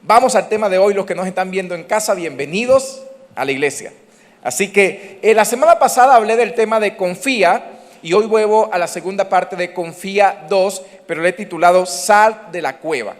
Vamos al tema de hoy, los que nos están viendo en casa, bienvenidos a la iglesia. Así que la semana pasada hablé del tema de confía y hoy vuelvo a la segunda parte de Confía 2, pero le he titulado Sal de la cueva.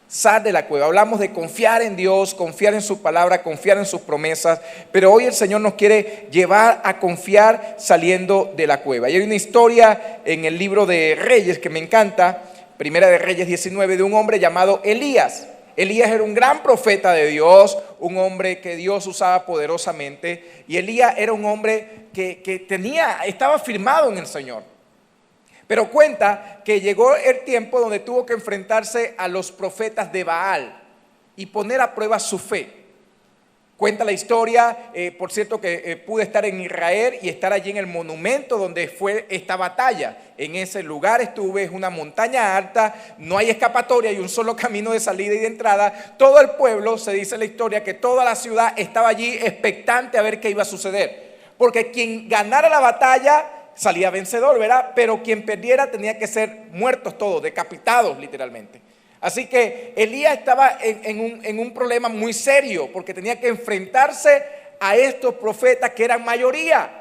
Sal de la cueva. Hablamos de confiar en Dios, confiar en su palabra, confiar en sus promesas, pero hoy el Señor nos quiere llevar a confiar saliendo de la cueva. Y hay una historia en el libro de Reyes que me encanta, Primera de Reyes 19, de un hombre llamado Elías. Elías era un gran profeta de Dios, un hombre que Dios usaba poderosamente, y Elías era un hombre que estaba firmado en el Señor. Pero cuenta que llegó el tiempo donde tuvo que enfrentarse a los profetas de Baal y poner a prueba su fe. Cuenta la historia, por cierto, que pude estar en Israel y estar allí en el monumento donde fue esta batalla. En ese lugar estuve, es una montaña alta, no hay escapatoria, hay un solo camino de salida y de entrada. Todo el pueblo, se dice en la historia, que toda la ciudad estaba allí expectante a ver qué iba a suceder. Porque quien ganara la batalla salía vencedor, ¿verdad? Pero quien perdiera tenía que ser muertos todos, decapitados literalmente. Así que Elías estaba en un problema muy serio porque tenía que enfrentarse a estos profetas que eran mayoría,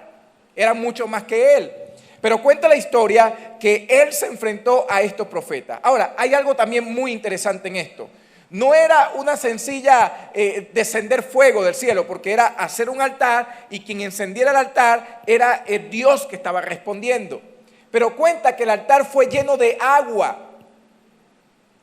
eran mucho más que él. Pero cuenta la historia que él se enfrentó a estos profetas. Ahora, hay algo también muy interesante en esto. No era una sencilla descender fuego del cielo, porque era hacer un altar y quien encendiera el altar era el Dios que estaba respondiendo. Pero cuenta que el altar fue lleno de agua.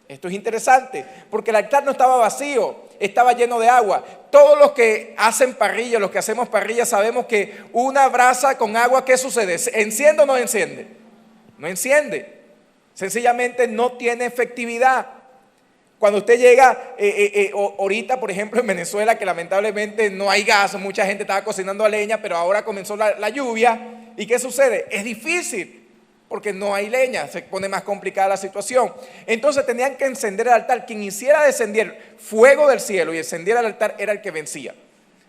Esto es interesante, porque el altar no estaba vacío, estaba lleno de agua. Todos los que hacen parrilla, los que hacemos parrilla, sabemos que una brasa con agua, ¿qué sucede? ¿Enciende o no enciende? No enciende. Sencillamente no tiene efectividad. Cuando usted llega, ahorita, por ejemplo, en Venezuela, que lamentablemente no hay gas, mucha gente estaba cocinando a leña, pero ahora comenzó la lluvia. ¿Y qué sucede? Es difícil. Porque no hay leña, se pone más complicada la situación. Entonces tenían que encender el altar. Quien hiciera descender fuego del cielo y encendiera el altar era el que vencía.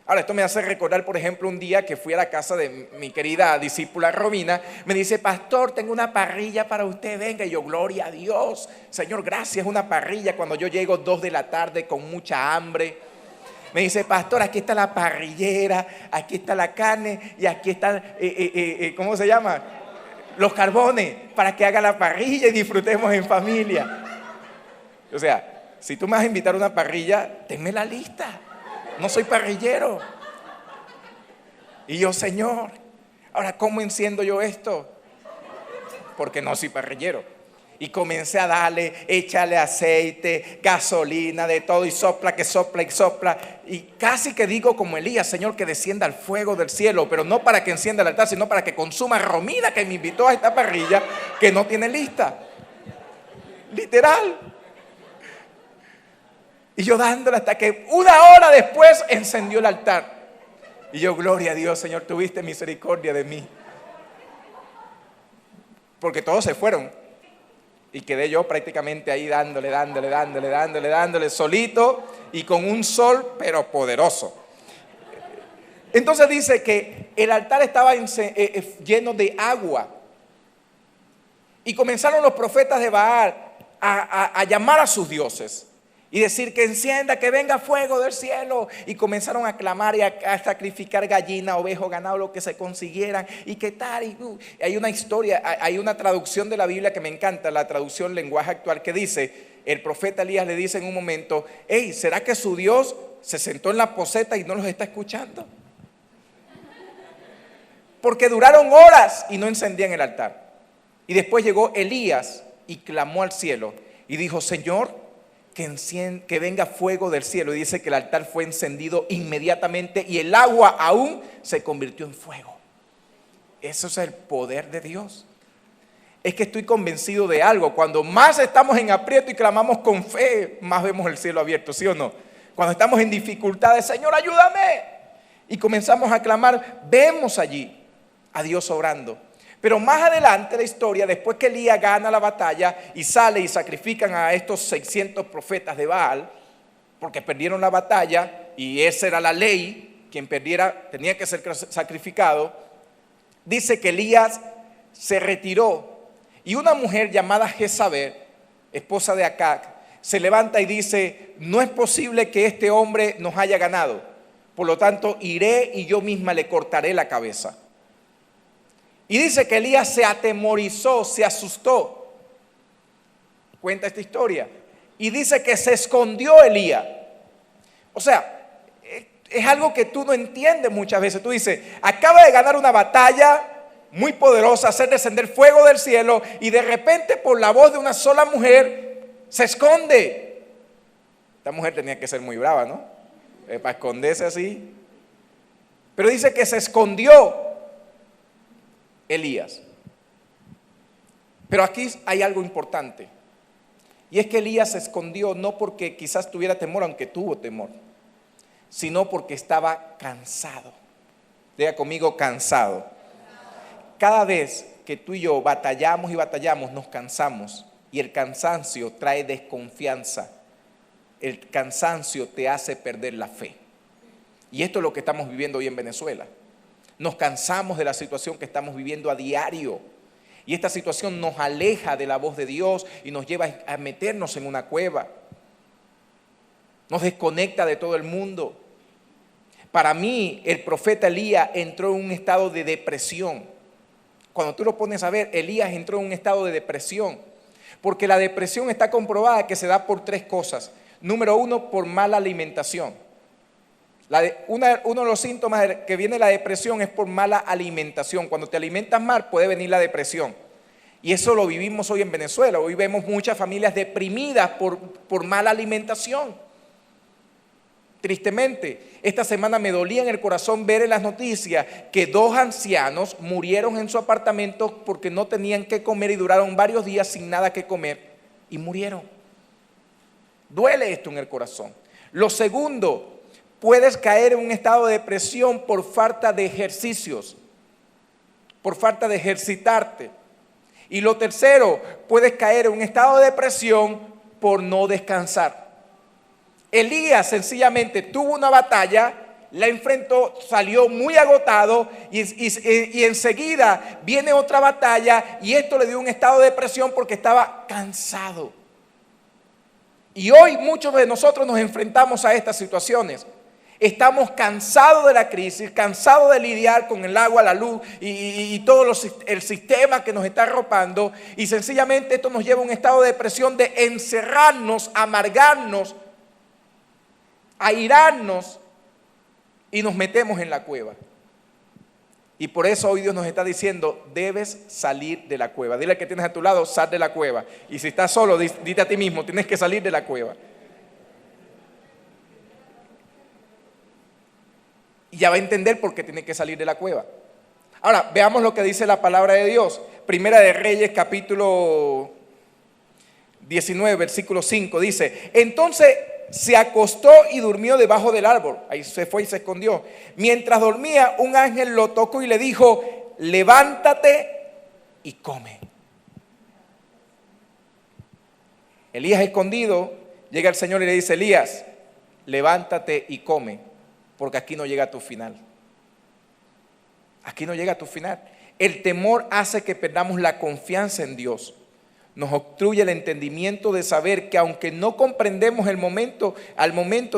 Ahora, esto me hace recordar, por ejemplo, un día que fui a la casa de mi querida discípula Romina. Me dice, pastor, tengo una parrilla para usted, venga. Y yo, gloria a Dios, Señor, gracias, una parrilla. Cuando yo llego 2 de la tarde con mucha hambre, me dice, pastor, aquí está la parrillera, aquí está la carne y aquí está, ¿cómo se llama? Los carbones, para que haga la parrilla y disfrutemos en familia. O sea, si tú me vas a invitar a una parrilla, tenme la lista. No soy parrillero. Y yo, Señor, ahora, ¿cómo enciendo yo esto? Porque no soy parrillero. Y comencé a darle, échale aceite, gasolina, de todo, y sopla, que sopla y sopla. Y casi que digo como Elías, Señor, que descienda el fuego del cielo, pero no para que encienda el altar, sino para que consuma Romina, que me invitó a esta parrilla, que no tiene lista. Literal. Y yo dándole hasta que 1 hora después encendió el altar. Y yo, gloria a Dios, Señor, tuviste misericordia de mí. Porque todos se fueron. Y quedé yo prácticamente ahí dándole solito y con un sol pero poderoso. Entonces dice que el altar estaba lleno de agua. Y comenzaron los profetas de Baal a llamar a sus dioses y decir que encienda, que venga fuego del cielo. Y comenzaron a clamar y a sacrificar gallina, ovejo, ganado, lo que se consiguieran. Y qué tal. Y hay una historia, hay una traducción de la Biblia que me encanta, la traducción lenguaje actual, que dice, el profeta Elías le dice en un momento, hey, ¿será que su Dios se sentó en la poseta y no los está escuchando? Porque duraron horas y no encendían el altar. Y después llegó Elías y clamó al cielo y dijo, Señor, que venga fuego del cielo. Y dice que el altar fue encendido inmediatamente y el agua aún se convirtió en fuego. Eso es el poder de Dios. Es que estoy convencido de algo. Cuando más estamos en aprieto y clamamos con fe, más vemos el cielo abierto, ¿sí o no? Cuando estamos en dificultades, Señor, ayúdame. Y comenzamos a clamar, vemos allí a Dios obrando. Pero más adelante la historia, después que Elías gana la batalla y sale y sacrifican a estos 600 profetas de Baal, porque perdieron la batalla y esa era la ley, quien perdiera tenía que ser sacrificado, dice que Elías se retiró y una mujer llamada Jezabel, esposa de Acab, se levanta y dice, no es posible que este hombre nos haya ganado, por lo tanto iré y yo misma le cortaré la cabeza. Y dice que Elías se atemorizó, se asustó. Cuenta esta historia. Y dice que se escondió Elías. O sea, es algo que tú no entiendes muchas veces. Tú dices, acaba de ganar una batalla muy poderosa, hacer descender fuego del cielo, y de repente por la voz de una sola mujer se esconde. Esta mujer tenía que ser muy brava, ¿no? Para esconderse así. Pero dice que se escondió Elías. Pero aquí hay algo importante. Y es que Elías se escondió no porque quizás tuviera temor, aunque tuvo temor, sino porque estaba cansado. Diga conmigo, cansado. Cada vez que tú y yo batallamos y batallamos, nos cansamos. Y el cansancio trae desconfianza. El cansancio te hace perder la fe. Y esto es lo que estamos viviendo hoy en Venezuela. Nos cansamos de la situación que estamos viviendo a diario. Y esta situación nos aleja de la voz de Dios y nos lleva a meternos en una cueva. Nos desconecta de todo el mundo. Para mí, el profeta Elías entró en un estado de depresión. Cuando tú lo pones a ver, Elías entró en un estado de depresión. Porque la depresión está comprobada que se da por tres cosas. Número uno, por mala alimentación. Uno de los síntomas que viene la depresión es por mala alimentación. Cuando te alimentas mal puede venir la depresión. Y eso lo vivimos hoy en Venezuela. Hoy vemos muchas familias deprimidas por mala alimentación. Tristemente, esta semana me dolía en el corazón ver en las noticias que 2 ancianos murieron en su apartamento porque no tenían que comer y duraron varios días sin nada que comer y murieron. Duele esto en el corazón. Lo segundo, puedes caer en un estado de depresión por falta de ejercicios, por falta de ejercitarte. Y lo tercero, puedes caer en un estado de depresión por no descansar. Elías sencillamente tuvo una batalla, la enfrentó, salió muy agotado y enseguida viene otra batalla y esto le dio un estado de depresión porque estaba cansado. Y hoy muchos de nosotros nos enfrentamos a estas situaciones. Estamos cansados de la crisis, cansados de lidiar con el agua, la luz y todo el sistema que nos está arropando. Y sencillamente esto nos lleva a un estado de depresión, de encerrarnos, amargarnos, airarnos y nos metemos en la cueva. Y por eso hoy Dios nos está diciendo, debes salir de la cueva. Dile al que tienes a tu lado, sal de la cueva. Y si estás solo, dite a ti mismo, tienes que salir de la cueva. Y ya va a entender por qué tiene que salir de la cueva. Ahora, veamos lo que dice la palabra de Dios. Primera de Reyes, capítulo 19, versículo 5, dice, entonces se acostó y durmió debajo del árbol. Ahí se fue y se escondió. Mientras dormía, un ángel lo tocó y le dijo, levántate y come. Elías escondido, llega el Señor y le dice, Elías, levántate y come, porque aquí no llega tu final. Aquí no llega tu final. El temor hace que perdamos la confianza en Dios. Nos obstruye el entendimiento de saber que aunque no comprendemos al momento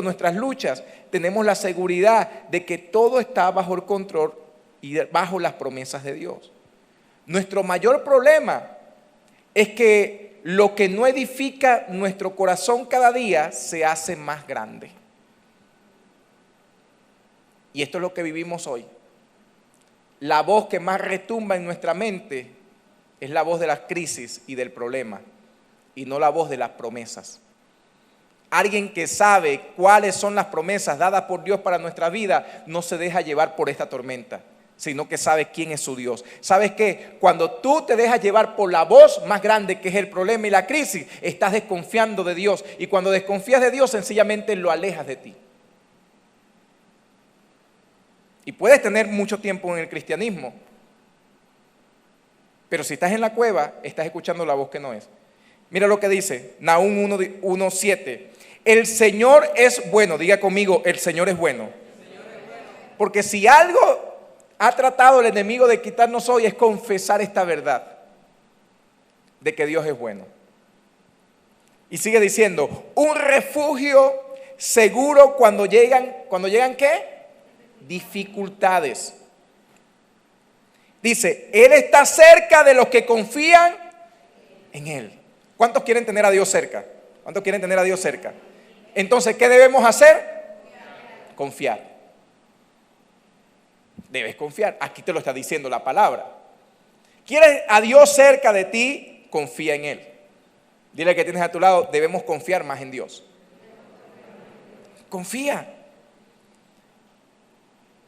nuestras luchas, tenemos la seguridad de que todo está bajo el control y bajo las promesas de Dios. Nuestro mayor problema es que lo que no edifica nuestro corazón cada día se hace más grande. Y esto es lo que vivimos hoy. La voz que más retumba en nuestra mente es la voz de las crisis y del problema, y no la voz de las promesas. Alguien que sabe cuáles son las promesas dadas por Dios para nuestra vida, no se deja llevar por esta tormenta, sino que sabe quién es su Dios. ¿Sabes qué? Cuando tú te dejas llevar por la voz más grande que es el problema y la crisis, estás desconfiando de Dios. Y cuando desconfías de Dios, sencillamente lo alejas de ti. Y puedes tener mucho tiempo en el cristianismo, pero si estás en la cueva, estás escuchando la voz que no es. Mira lo que dice Nahum 1:7. El Señor es bueno. Diga conmigo, el Señor es bueno. Porque si algo ha tratado el enemigo de quitarnos hoy es confesar esta verdad de que Dios es bueno. Y sigue diciendo, un refugio seguro cuando llegan ¿qué? Dificultades. Dice, Él está cerca de los que confían en Él. ¿Cuántos quieren tener a Dios cerca? ¿Cuántos quieren tener a Dios cerca? Entonces, ¿qué debemos hacer? Confiar. Debes confiar. Aquí te lo está diciendo la palabra. ¿Quieres a Dios cerca de ti? Confía en Él. Dile que tienes a tu lado, debemos confiar más en Dios. Confía.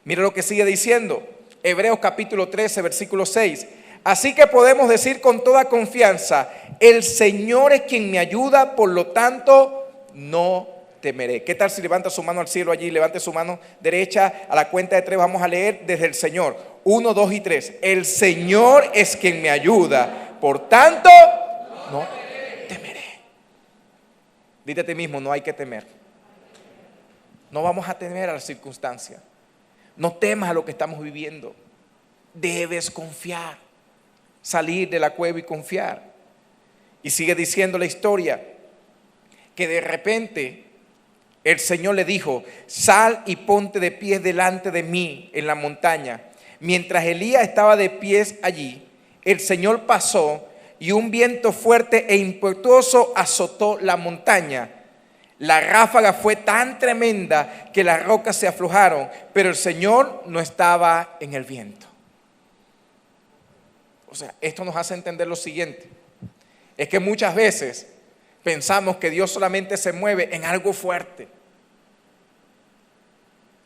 Mira lo que sigue diciendo. Hebreos capítulo 13, versículo 6. Así que podemos decir con toda confianza, el Señor es quien me ayuda, por lo tanto no temeré. ¿Qué tal si levanta su mano al cielo allí? Levante su mano derecha, a la cuenta de 3 vamos a leer desde el Señor. 1, 2 y 3. El Señor es quien me ayuda, por tanto no temeré. Dite a ti mismo, no hay que temer. No vamos a temer a las circunstancias. No temas a lo que estamos viviendo. Debes confiar. Salir de la cueva y confiar. Y sigue diciendo la historia que de repente el Señor le dijo, sal y ponte de pies delante de mí en la montaña. Mientras Elías estaba de pies allí, el Señor pasó y un viento fuerte e impetuoso azotó la montaña. La ráfaga fue tan tremenda que las rocas se aflojaron, pero el Señor no estaba en el viento. O sea, esto nos hace entender lo siguiente. Es que muchas veces pensamos que Dios solamente se mueve en algo fuerte.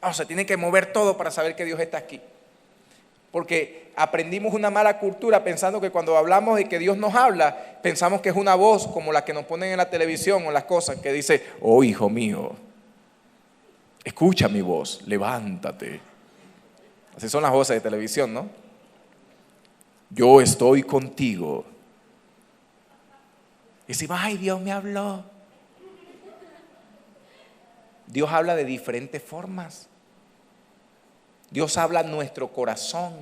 O sea, tiene que mover todo para saber que Dios está aquí. Porque aprendimos una mala cultura pensando que cuando hablamos de que Dios nos habla, pensamos que es una voz como la que nos ponen en la televisión o las cosas, que dice, oh hijo mío, escucha mi voz, levántate. Así son las voces de televisión, ¿no? Yo estoy contigo. Y decimos, ay, Dios me habló. Dios habla de diferentes formas. Dios habla en nuestro corazón.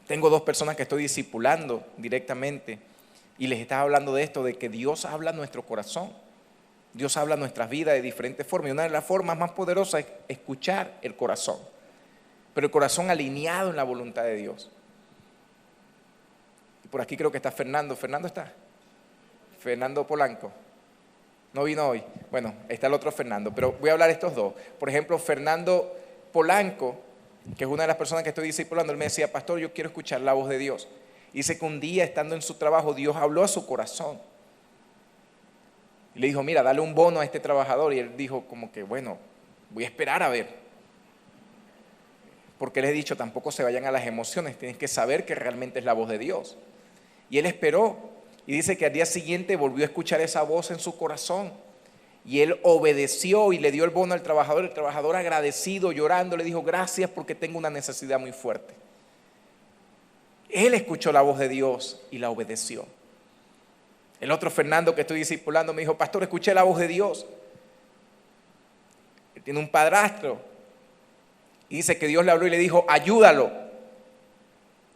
Tengo 2 personas que estoy discipulando directamente y les estaba hablando de esto, de que Dios habla en nuestro corazón. Dios habla en nuestras vidas de diferentes formas. Y una de las formas más poderosas es escuchar el corazón. Pero el corazón alineado en la voluntad de Dios. Y por aquí creo que está Fernando. ¿Fernando está? Fernando Polanco. No vino hoy. Bueno, está el otro Fernando, pero voy a hablar de estos 2. Por ejemplo, Fernando Polanco, que es una de las personas que estoy discipulando, él me decía, pastor, yo quiero escuchar la voz de Dios. Y dice que un día, estando en su trabajo, Dios habló a su corazón. Y le dijo, mira, dale un bono a este trabajador. Y él dijo como que, bueno, voy a esperar a ver. Porque les he dicho, tampoco se vayan a las emociones, tienes que saber que realmente es la voz de Dios. Y él esperó. Y dice que al día siguiente volvió a escuchar esa voz en su corazón. Y él obedeció y le dio el bono al trabajador. El trabajador agradecido, llorando, le dijo, gracias porque tengo una necesidad muy fuerte. Él escuchó la voz de Dios y la obedeció. El otro Fernando que estoy discipulando me dijo, pastor, escuché la voz de Dios. Él tiene un padrastro. Y dice que Dios le habló y le dijo, ayúdalo.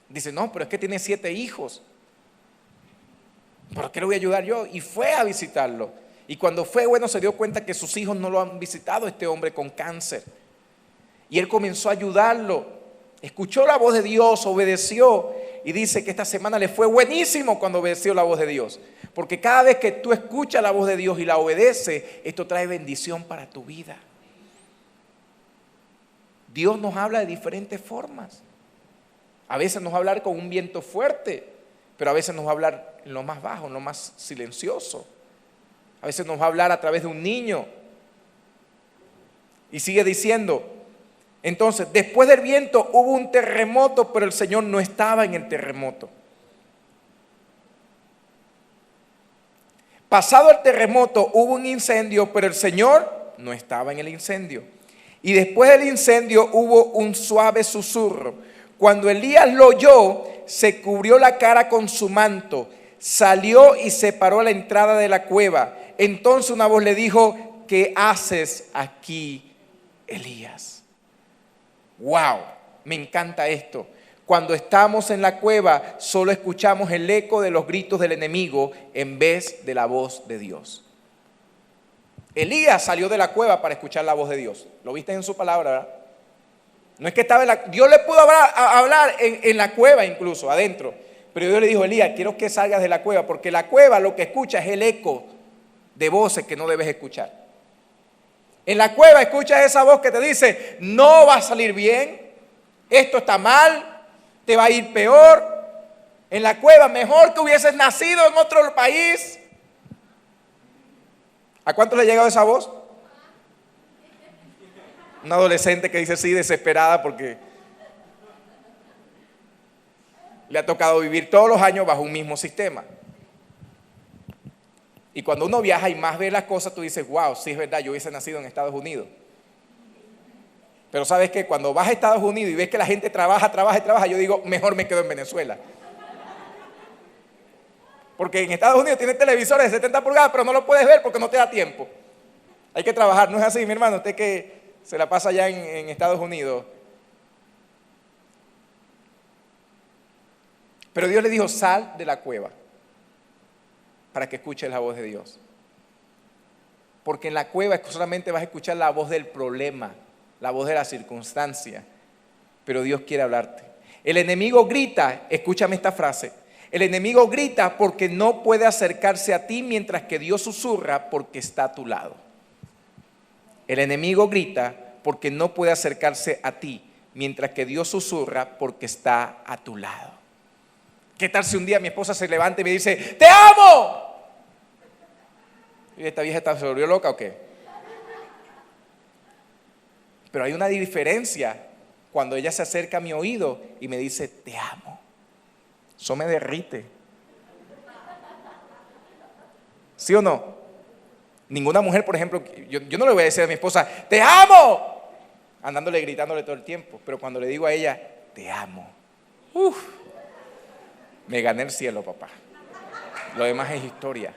Dice, no, pero es que tiene 7 hijos. ¿Por qué le voy a ayudar yo? Y fue a visitarlo. Y cuando fue, bueno, se dio cuenta que sus hijos no lo han visitado, este hombre con cáncer. Y él comenzó a ayudarlo. Escuchó la voz de Dios, obedeció. Y dice que esta semana le fue buenísimo cuando obedeció la voz de Dios. Porque cada vez que tú escuchas la voz de Dios y la obedeces, esto trae bendición para tu vida. Dios nos habla de diferentes formas. A veces nos va a hablar con un viento fuerte, pero a veces nos va a hablar en lo más bajo, en lo más silencioso. A veces nos va a hablar a través de un niño. Y sigue diciendo, entonces, después del viento hubo un terremoto, pero el Señor no estaba en el terremoto. Pasado el terremoto hubo un incendio, pero el Señor no estaba en el incendio. Y después del incendio hubo un suave susurro. Cuando Elías lo oyó, se cubrió la cara con su manto, salió y se paró a la entrada de la cueva. Entonces una voz le dijo, ¿qué haces aquí, Elías? ¡Wow! Me encanta esto. Cuando estamos en la cueva, solo escuchamos el eco de los gritos del enemigo en vez de la voz de Dios. Elías salió de la cueva para escuchar la voz de Dios. Lo viste en su palabra, ¿verdad? No es que estaba Dios le pudo hablar en la cueva incluso, adentro. Pero Dios le dijo, Elías, quiero que salgas de la cueva, porque la cueva lo que escucha es el eco de voces que no debes escuchar. En la cueva escuchas esa voz que te dice, no va a salir bien, esto está mal, te va a ir peor. En la cueva, mejor que hubieses nacido en otro país. ¿A cuánto le ha llegado esa voz? Una adolescente que dice sí, desesperada porque le ha tocado vivir todos los años bajo un mismo sistema. Y cuando uno viaja y más ve las cosas, tú dices, wow, sí es verdad, yo hubiese nacido en Estados Unidos. Pero sabes que cuando vas a Estados Unidos y ves que la gente trabaja, yo digo, mejor me quedo en Venezuela. Porque en Estados Unidos tienen televisores de 70 pulgadas, pero no lo puedes ver porque no te da tiempo. Hay que trabajar, no es así, mi hermano, usted que se la pasa allá en Estados Unidos. Pero Dios le dijo, sal de la cueva para que escuches la voz de Dios. Porque en la cueva solamente vas a escuchar la voz del problema, la voz de la circunstancia. Pero Dios quiere hablarte. El enemigo grita, escúchame esta frase. El enemigo grita porque no puede acercarse a ti mientras que Dios susurra porque está a tu lado. El enemigo grita porque no puede acercarse a ti mientras que Dios susurra porque está a tu lado. ¿Qué tal si un día mi esposa se levanta y me dice, ¡te amo! ¿Y esta vieja se volvió loca o qué? Pero hay una diferencia cuando ella se acerca a mi oído y me dice, te amo. Eso me derrite. ¿Sí o no? Ninguna mujer, por ejemplo, yo no le voy a decir a mi esposa, ¡te amo! Andándole, gritándole todo el tiempo. Pero cuando le digo a ella, te amo. Me gané el cielo, papá. Lo demás es historia.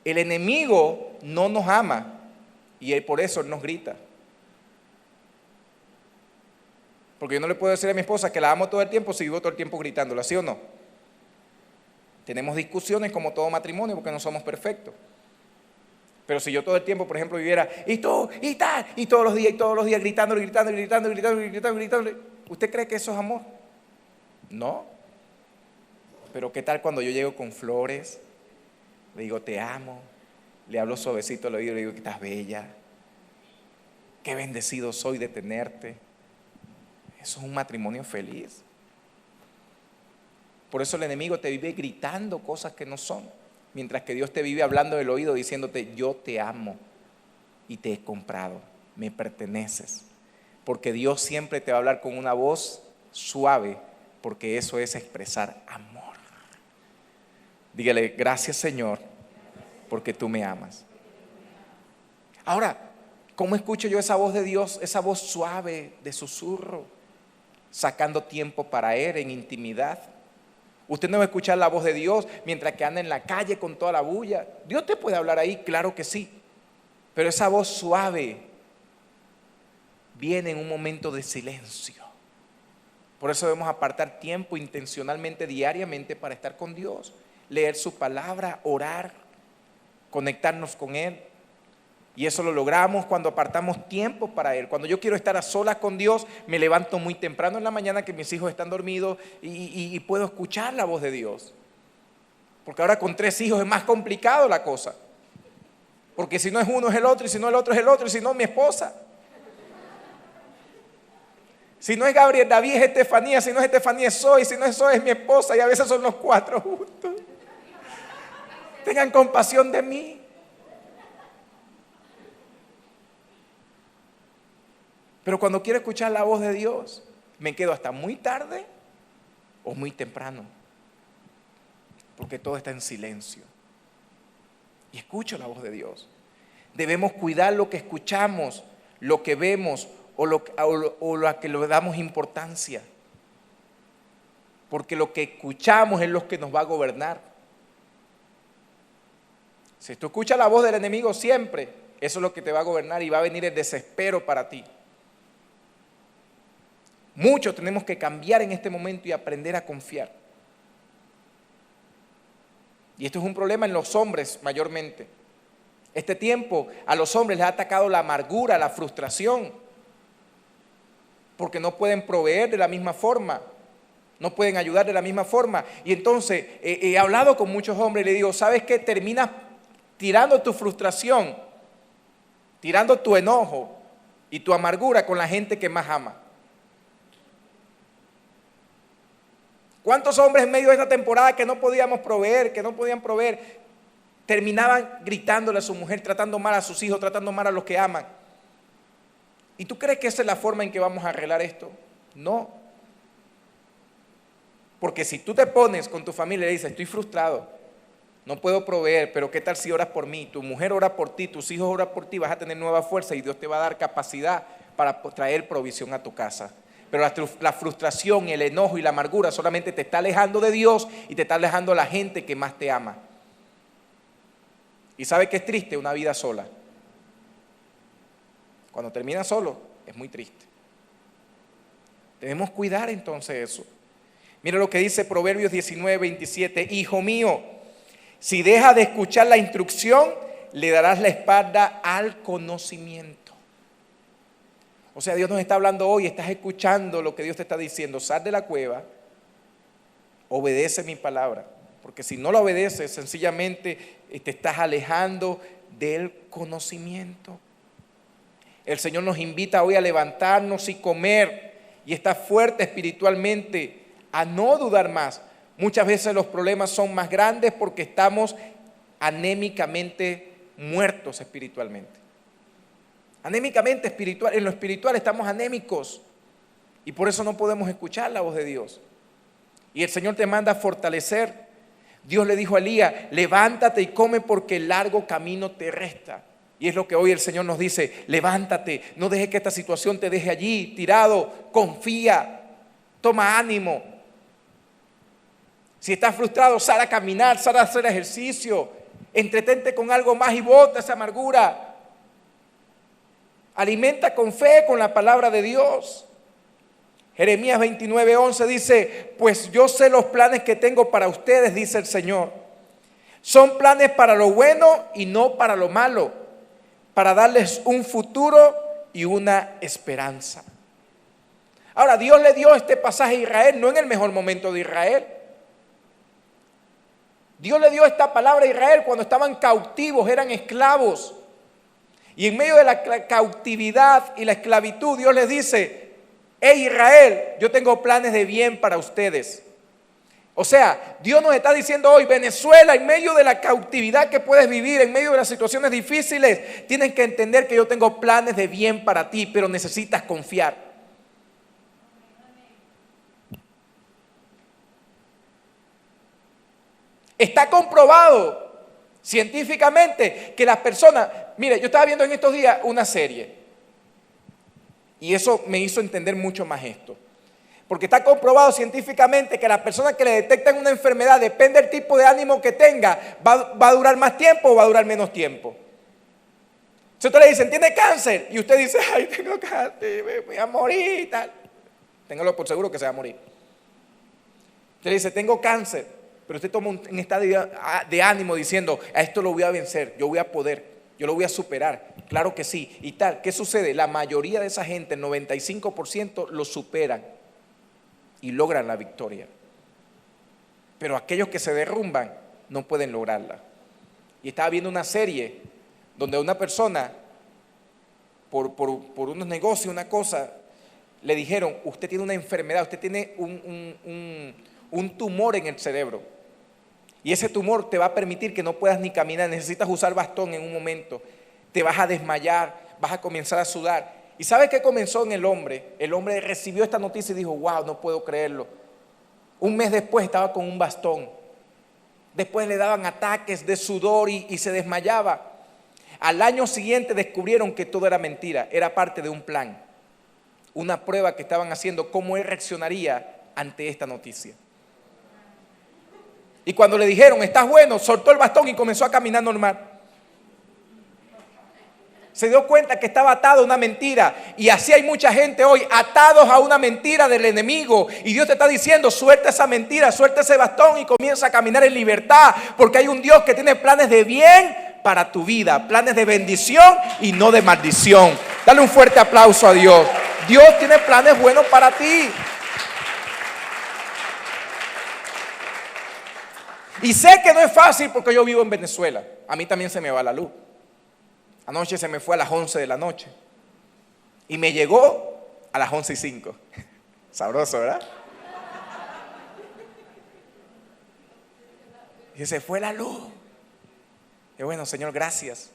El enemigo no nos ama y por eso él nos grita. Porque yo no le puedo decir a mi esposa que la amo todo el tiempo si vivo todo el tiempo gritándola, ¿sí o no? Tenemos discusiones como todo matrimonio porque no somos perfectos. Pero si yo todo el tiempo, por ejemplo, viviera, y tú, y tal, y todos los días gritándole, ¿usted cree que eso es amor? No. Pero ¿qué tal cuando yo llego con flores? Le digo, te amo. Le hablo suavecito al oído, le digo que estás bella. Qué bendecido soy de tenerte. Eso es un matrimonio feliz. Por eso el enemigo te vive gritando cosas que no son, mientras que Dios te vive hablando del oído diciéndote, yo te amo y te he comprado, me perteneces. Porque Dios siempre te va a hablar con una voz suave, porque eso es expresar amor. Dígale, gracias Señor, porque tú me amas. Ahora, ¿cómo escucho yo esa voz de Dios, esa voz suave de susurro, sacando tiempo para Él en intimidad? Usted no va a escuchar la voz de Dios mientras que anda en la calle con toda la bulla. Dios te puede hablar ahí, claro que sí. Pero esa voz suave viene en un momento de silencio. Por eso debemos apartar tiempo intencionalmente, diariamente, para estar con Dios. Leer su palabra, orar, conectarnos con Él. Y eso lo logramos cuando apartamos tiempo para Él. Cuando yo quiero estar a solas con Dios, me levanto muy temprano en la mañana que mis hijos están dormidos y puedo escuchar la voz de Dios. Porque ahora con 3 hijos es más complicado la cosa. Porque si no es uno es el otro, y si no el otro es el otro, y si no mi esposa. Si no es Gabriel David es Estefanía, si no es Estefanía es Zoe, si no es Zoe es mi esposa, y a veces son los 4 juntos. Tengan compasión de mí. Pero cuando quiero escuchar la voz de Dios, me quedo hasta muy tarde o muy temprano. Porque todo está en silencio. Y escucho la voz de Dios. Debemos cuidar lo que escuchamos, lo que vemos o lo que le damos importancia. Porque lo que escuchamos es lo que nos va a gobernar. Si tú escuchas la voz del enemigo siempre, eso es lo que te va a gobernar y va a venir el desespero para ti. Muchos tenemos que cambiar en este momento y aprender a confiar. Y esto es un problema en los hombres mayormente. Este tiempo a los hombres les ha atacado la amargura, la frustración, porque no pueden proveer de la misma forma, no pueden ayudar de la misma forma. Y entonces he hablado con muchos hombres y le digo, ¿sabes qué? Terminas tirando tu frustración, tirando tu enojo y tu amargura con la gente que más ama. ¿Cuántos hombres en medio de esta temporada que no podíamos proveer, que no podían proveer, terminaban gritándole a su mujer, tratando mal a sus hijos, tratando mal a los que aman? ¿Y tú crees que esa es la forma en que vamos a arreglar esto? No. Porque si tú te pones con tu familia y le dices, estoy frustrado, no puedo proveer, pero ¿qué tal si oras por mí? Tu mujer ora por ti, tus hijos oran por ti, vas a tener nueva fuerza y Dios te va a dar capacidad para traer provisión a tu casa. Pero la frustración, el enojo y la amargura solamente te está alejando de Dios y te está alejando de la gente que más te ama. ¿Y sabe qué es triste? Una vida sola. Cuando termina solo, es muy triste. Debemos cuidar entonces eso. Mira lo que dice Proverbios 19:27. Hijo mío, si dejas de escuchar la instrucción, le darás la espalda al conocimiento. O sea, Dios nos está hablando hoy, estás escuchando lo que Dios te está diciendo. Sal de la cueva, obedece mi palabra. Porque si no la obedeces, sencillamente te estás alejando del conocimiento. El Señor nos invita hoy a levantarnos y comer y estar fuerte espiritualmente, a no dudar más. Muchas veces los problemas son más grandes porque estamos anémicamente muertos espiritualmente. Anémicamente espiritual, en lo espiritual estamos anémicos y por eso no podemos escuchar la voz de Dios. Y el Señor te manda a fortalecer. Dios le dijo a Elías, levántate y come porque el largo camino te resta. Y es lo que hoy el Señor nos dice, levántate, no dejes que esta situación te deje allí, tirado, confía, toma ánimo. Si estás frustrado, sal a caminar, sal a hacer ejercicio, entretente con algo más y bota esa amargura. Alimenta con fe, con la palabra de Dios. Jeremías 29:11 dice, pues yo sé los planes que tengo para ustedes, dice el Señor. Son planes para lo bueno y no para lo malo, para darles un futuro y una esperanza. Ahora, Dios le dio este pasaje a Israel, no en el mejor momento de Israel. Dios le dio esta palabra a Israel cuando estaban cautivos, eran esclavos. Y en medio de la cautividad y la esclavitud, Dios les dice, hey Israel, yo tengo planes de bien para ustedes. O sea, Dios nos está diciendo hoy, Venezuela, en medio de la cautividad que puedes vivir, en medio de las situaciones difíciles, tienes que entender que yo tengo planes de bien para ti, pero necesitas confiar. Está comprobado científicamente que las personas, mire, yo estaba viendo en estos días una serie y eso me hizo entender mucho más esto. Porque está comprobado científicamente que las personas que le detectan una enfermedad, depende del tipo de ánimo que tenga, va a durar más tiempo o va a durar menos tiempo. Si usted le dicen, tiene cáncer, y usted dice, ay, tengo cáncer, me voy a morir y tal. Téngalo por seguro que se va a morir. Usted le dice, tengo cáncer. Pero usted toma un estado de ánimo diciendo, a esto lo voy a vencer, yo voy a poder, yo lo voy a superar. Claro que sí. ¿Y tal? ¿Qué sucede? La mayoría de esa gente, el 95%, lo superan y logran la victoria. Pero aquellos que se derrumban no pueden lograrla. Y estaba viendo una serie donde una persona, por unos negocios, una cosa, le dijeron, usted tiene una enfermedad, usted tiene un tumor en el cerebro. Y ese tumor te va a permitir que no puedas ni caminar, necesitas usar bastón en un momento, te vas a desmayar, vas a comenzar a sudar. ¿Y sabes qué comenzó en el hombre? El hombre recibió esta noticia y dijo, wow, no puedo creerlo. Un mes después estaba con un bastón. Después le daban ataques de sudor y se desmayaba. Al año siguiente descubrieron que todo era mentira, era parte de un plan. Una prueba que estaban haciendo, cómo él reaccionaría ante esta noticia. Y cuando le dijeron, estás bueno, soltó el bastón y comenzó a caminar normal. Se dio cuenta que estaba atado a una mentira. Y así hay mucha gente hoy atados a una mentira del enemigo. Y Dios te está diciendo, suelta esa mentira, suelta ese bastón y comienza a caminar en libertad. Porque hay un Dios que tiene planes de bien para tu vida, planes de bendición y no de maldición. Dale un fuerte aplauso a Dios. Dios tiene planes buenos para ti. Y sé que no es fácil porque yo vivo en Venezuela. A mí también se me va la luz. Anoche se me fue a las 11 de la noche. Y me llegó a las 11:05. Sabroso, ¿verdad? Y se fue la luz. Y bueno, Señor, gracias.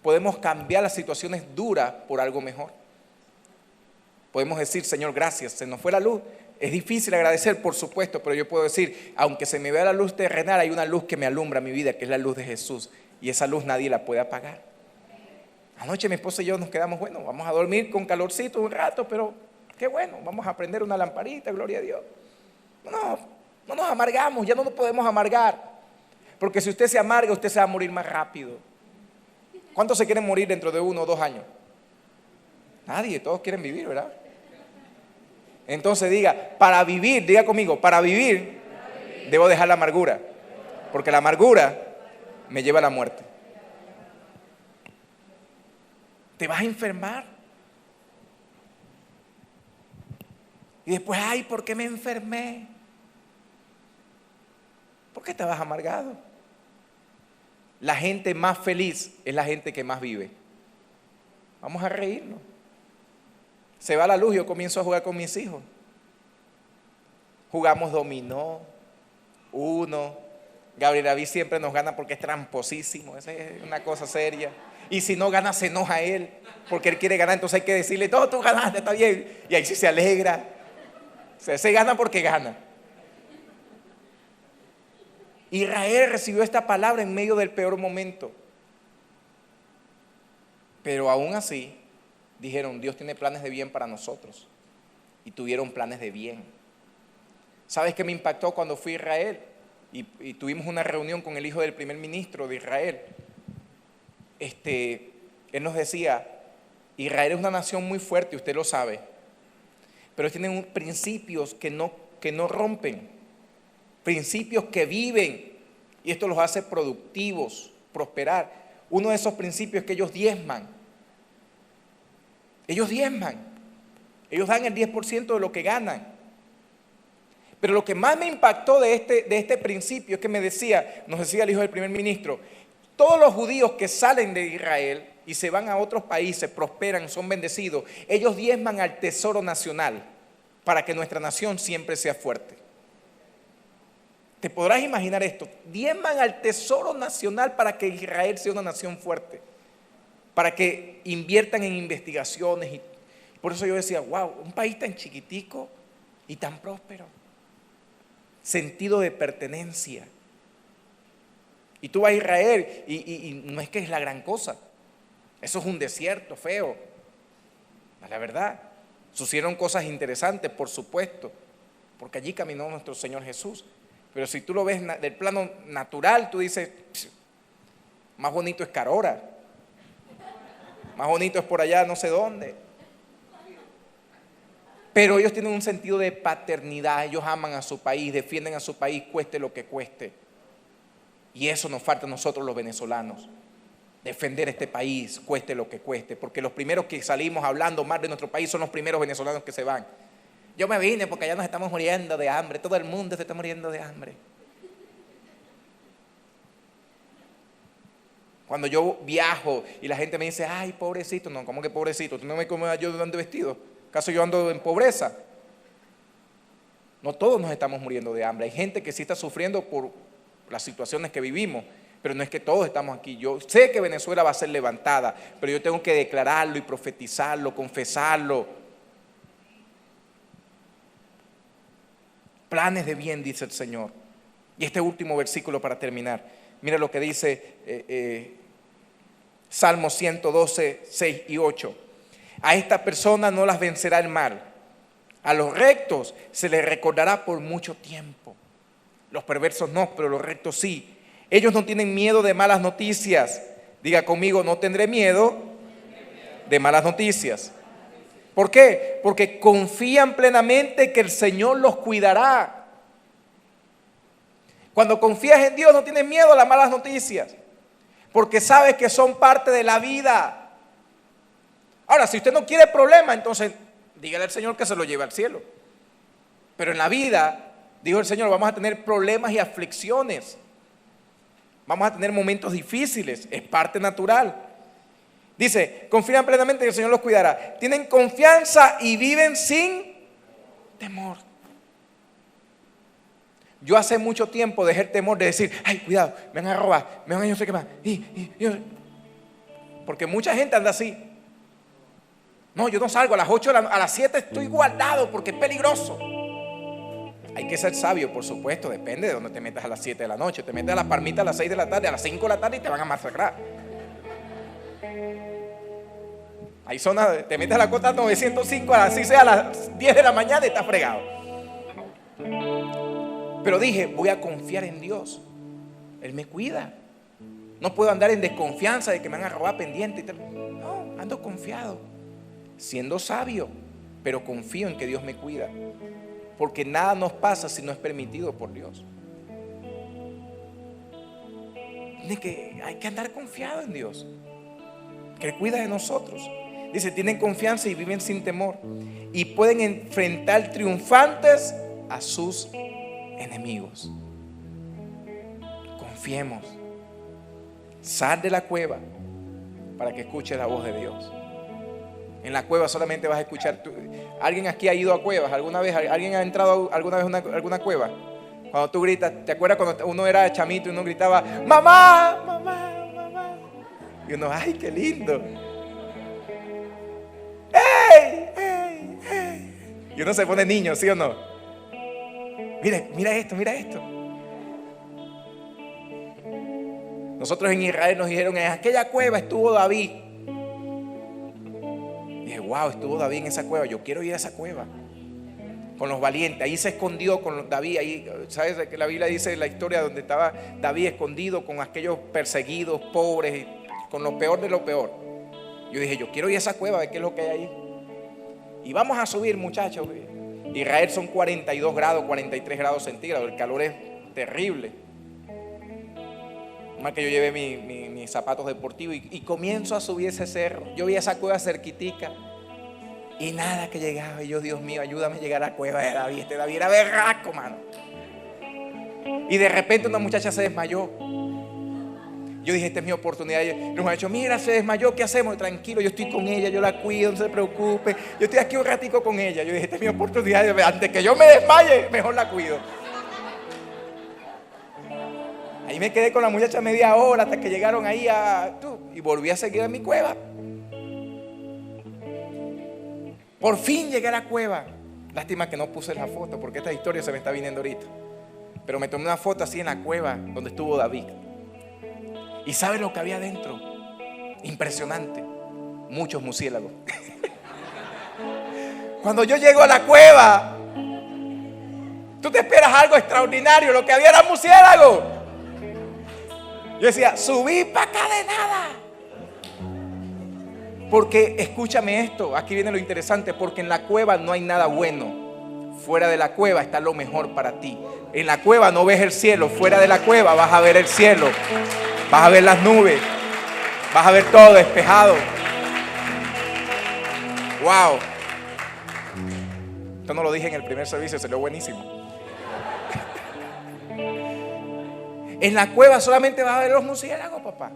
Podemos cambiar las situaciones duras por algo mejor. Podemos decir, Señor, gracias. Se nos fue la luz. Es difícil agradecer, por supuesto, pero yo puedo decir, aunque se me vea la luz terrenal, hay una luz que me alumbra mi vida, que es la luz de Jesús. Y esa luz nadie la puede apagar. Anoche mi esposa y yo nos quedamos, bueno, vamos a dormir con calorcito un rato, pero qué bueno, vamos a prender una lamparita, gloria a Dios. No nos amargamos, ya no nos podemos amargar. Porque si usted se amarga, usted se va a morir más rápido. ¿Cuántos se quieren morir dentro de 1 o 2 años? Nadie, todos quieren vivir, ¿verdad? Entonces diga conmigo, para vivir debo dejar la amargura. Porque la amargura me lleva a la muerte. Te vas a enfermar. Y después, ay, ¿por qué me enfermé? ¿Por qué estabas amargado? La gente más feliz es la gente que más vive. Vamos a reírnos. Se va la luz, yo comienzo a jugar con mis hijos. Jugamos dominó, uno. Gabriel David siempre nos gana porque es tramposísimo. Esa es una cosa seria. Y si no gana, se enoja él, porque él quiere ganar. Entonces hay que decirle, no, tú ganaste, está bien. Y ahí sí se alegra. O sea, se gana porque gana. Israel recibió esta palabra en medio del peor momento. Pero aún así, dijeron, Dios tiene planes de bien para nosotros. Y tuvieron planes de bien. ¿Sabes qué me impactó cuando fui a Israel? Y tuvimos una reunión con el hijo del primer ministro de Israel. Él nos decía, Israel es una nación muy fuerte, usted lo sabe, pero tienen principios que no rompen, principios que viven, y esto los hace productivos, prosperar. Uno de esos principios es que ellos diezman, ellos dan el 10% de lo que ganan. Pero lo que más me impactó de este principio es que nos decía el hijo del primer ministro, todos los judíos que salen de Israel y se van a otros países, prosperan, son bendecidos, ellos diezman al tesoro nacional para que nuestra nación siempre sea fuerte. ¿Te podrás imaginar esto? Diezman al tesoro nacional para que Israel sea una nación fuerte, para que inviertan en investigaciones. Y por eso yo decía, wow, un país tan chiquitico y tan próspero. Sentido de pertenencia. Y tú vas a Israel y no es que es la gran cosa. Eso es un desierto feo. La verdad, sucedieron cosas interesantes, por supuesto, porque allí caminó nuestro Señor Jesús. Pero si tú lo ves del plano natural, tú dices, más bonito es Carora, más bonito es por allá no sé dónde. Pero ellos tienen un sentido de paternidad, ellos aman a su país, defienden a su país, cueste lo que cueste. Y eso nos falta a nosotros los venezolanos, defender este país, cueste lo que cueste, porque los primeros que salimos hablando mal de nuestro país son los primeros venezolanos que se van. Yo me vine porque allá nos estamos muriendo de hambre, todo el mundo se está muriendo de hambre. Cuando yo viajo y la gente me dice, ay, pobrecito, no, ¿cómo que pobrecito? ¿Tú no me comes yo ando vestido? ¿Acaso yo ando en pobreza? No todos nos estamos muriendo de hambre. Hay gente que sí está sufriendo por las situaciones que vivimos, pero no es que todos estamos aquí. Yo sé que Venezuela va a ser levantada, pero yo tengo que declararlo y profetizarlo, confesarlo. Planes de bien, dice el Señor. Y este último versículo para terminar. Mira lo que dice Salmo 112, 6 y 8. A esta persona no las vencerá el mal. A los rectos se les recordará por mucho tiempo. Los perversos no, pero los rectos sí. Ellos no tienen miedo de malas noticias. Diga conmigo, no tendré miedo de malas noticias. ¿Por qué? Porque confían plenamente que el Señor los cuidará. Cuando confías en Dios no tienes miedo a las malas noticias, porque sabes que son parte de la vida. Ahora, si usted no quiere problema, entonces dígale al Señor que se lo lleve al cielo. Pero en la vida, dijo el Señor, vamos a tener problemas y aflicciones. Vamos a tener momentos difíciles, es parte natural. Dice, confían plenamente que el Señor los cuidará. Tienen confianza y viven sin temor. Yo hace mucho tiempo dejé el temor de decir, ay, cuidado, me van a robar, me van a no sé qué más. Porque mucha gente anda así. No, yo no salgo a las 8, a las 7 estoy guardado porque es peligroso. Hay que ser sabio, por supuesto, depende de dónde te metas a las 7 de la noche. Te metes a las palmitas a las 6 de la tarde, a las 5 de la tarde y te van a masacrar. Hay zonas, te metes a la cota 905, así sea a las 10 de la mañana y estás fregado. Pero dije, voy a confiar en Dios. Él me cuida. No puedo andar en desconfianza de que me van a robar pendiente y tal. No, ando confiado, siendo sabio, pero confío en que Dios me cuida. Porque nada nos pasa si no es permitido por Dios. Hay que andar confiado en Dios, que Él cuida de nosotros. Dice, tienen confianza y viven sin temor y pueden enfrentar triunfantes a sus enemigos. Confiemos. Sal de la cueva para que escuches la voz de Dios. En la cueva solamente vas a escuchar. ¿Alguien aquí ha ido a cuevas alguna vez? ¿Alguien ha entrado alguna vez a alguna cueva? Cuando tú gritas, ¿te acuerdas cuando uno era chamito y uno gritaba, mamá, mamá, mamá? Y uno, ay, qué lindo. ¡Ey, ey, ey! Y uno se pone niño, ¿sí o no? Mira esto, mira esto. Nosotros en Israel nos dijeron, en aquella cueva estuvo David. Y dije, wow, estuvo David en esa cueva. Yo quiero ir a esa cueva con los valientes. Ahí se escondió con David. Ahí, ¿sabes que la Biblia dice la historia donde estaba David escondido con aquellos perseguidos, pobres, con lo peor de lo peor? Yo dije, yo quiero ir a esa cueva, a ver qué es lo que hay ahí. Y vamos a subir, muchachos. Israel son 42 grados, 43 grados centígrados. El calor es terrible. Más que yo llevé mis zapatos deportivos y comienzo a subir ese cerro. Yo vi esa cueva cerquitica y nada que llegaba. Y yo, Dios mío, ayúdame a llegar a la cueva de David. Este David era berraco, mano. Y de repente una muchacha se desmayó. Yo dije, esta es mi oportunidad. Y nos ha dicho, mira, se desmayó, ¿qué hacemos? Tranquilo, yo estoy con ella, yo la cuido, no se preocupe. Yo estoy aquí un ratico con ella. Yo dije, esta es mi oportunidad. Antes que yo me desmaye, mejor la cuido. Ahí me quedé con la muchacha media hora hasta que llegaron ahí y volví a seguir en mi cueva. Por fin llegué a la cueva. Lástima que no puse la foto porque esta historia se me está viniendo ahorita. Pero me tomé una foto así en la cueva donde estuvo David. ¿Y sabes lo que había adentro? Impresionante. Muchos murciélagos. Cuando yo llego a la cueva, tú te esperas algo extraordinario. Lo que había era murciélagos. Yo decía, subí para acá de nada. Porque escúchame esto, aquí viene lo interesante, porque en la cueva no hay nada bueno. Fuera de la cueva está lo mejor para ti. En la cueva no ves el cielo, fuera de la cueva vas a ver el cielo. Vas a ver las nubes, vas a ver todo despejado. Wow. Esto no lo dije en el primer servicio, salió buenísimo. En la cueva solamente vas a ver los murciélagos, papá.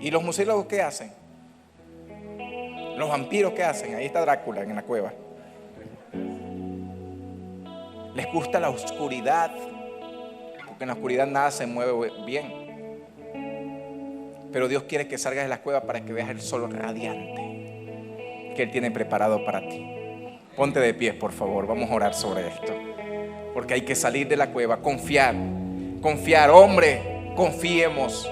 ¿Y los murciélagos qué hacen? Los vampiros ¿qué hacen? Ahí está Drácula en la cueva. Les gusta la oscuridad, porque en la oscuridad nada se mueve bien. Pero Dios quiere que salgas de la cueva para que veas el sol radiante que Él tiene preparado para ti. Ponte de pie, por favor, vamos a orar sobre esto. Porque hay que salir de la cueva, confiar, hombre, confiemos,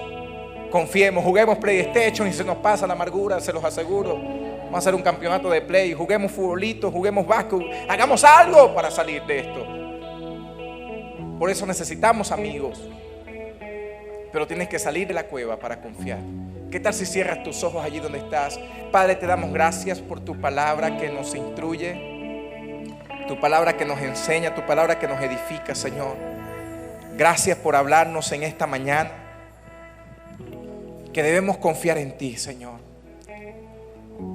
juguemos PlayStation y se nos pasa la amargura, se los aseguro. Vamos a hacer un campeonato de play, juguemos futbolito, juguemos básquet, hagamos algo para salir de esto. Por eso necesitamos amigos. pero tienes que salir de la cueva para confiar. ¿Qué tal si cierras tus ojos allí donde estás? Padre, te damos gracias por tu palabra que nos instruye, tu palabra que nos enseña, tu palabra que nos edifica, Señor. Gracias por hablarnos en esta mañana, que debemos confiar en ti, Señor.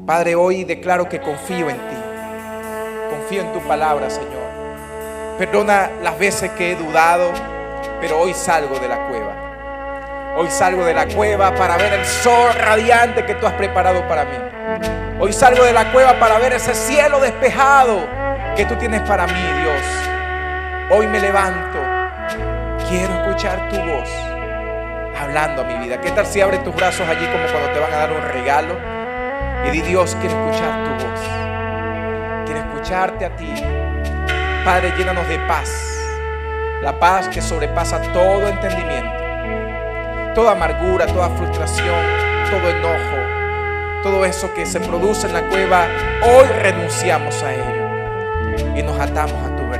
Padre, hoy declaro que confío en ti, confío en tu palabra, Señor. Perdona las veces que he dudado, pero hoy salgo de la cueva. Hoy salgo de la cueva para ver el sol radiante que tú has preparado para mí. Hoy salgo de la cueva para ver ese cielo despejado que tú tienes para mí, Dios. Hoy me levanto. Quiero escuchar tu voz hablando a mi vida. ¿Qué tal si abres tus brazos allí como cuando te van a dar un regalo? Y di: Dios, quiero escuchar tu voz. Quiero escucharte a ti. Padre, llénanos de paz. La paz que sobrepasa todo entendimiento. Toda amargura, toda frustración, todo enojo, todo eso que se produce en la cueva, hoy renunciamos a ello y nos atamos a tu verdad.